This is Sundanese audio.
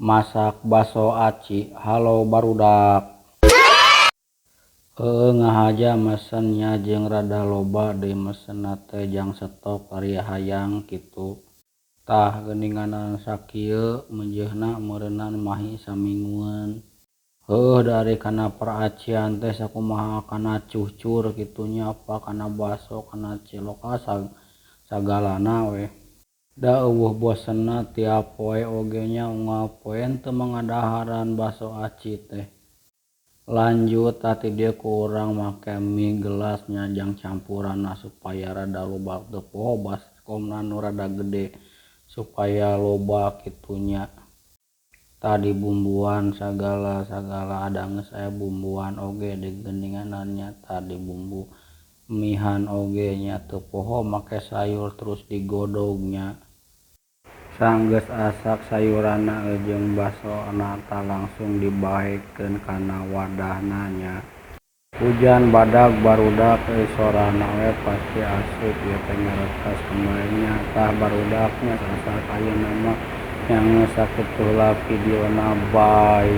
Masak baso aci. Halo barudak. Ngahaja mesennya jeung rada loba deui mesenna teh jang stok ari hayang kitu. Tah geuninganan sakieu menjeunna meureunnan mahi saminggueun. Dari kana peracian teh sakumaha kana cuhcur kitunya apa kana baso kana cilok sagalana we. Da eueuh bosenna tiap poe oge nya unggal poe teu mangadaharan baso aci teh. Lanjut tati dieu ku urang make mie gelas nya jang campuranna supaya rada loba teu poho baskomna nu rada gede supaya loba kitunya. Tadi bumbuan sagala ada geus aya bumbuan oge di geuninganannya tadi bumbu mihan oge nya teu poho make sayur terus digodognya. Sanggeus asak sayuranna jeung basona tah langsung dibahekeun kana wadahna nya. Hujan badag barudak sorana we pasti asup ieu teh ngaretas kembali nya tah barudaknya sasak ayeuna mah nyaho sakitu heula videona bye.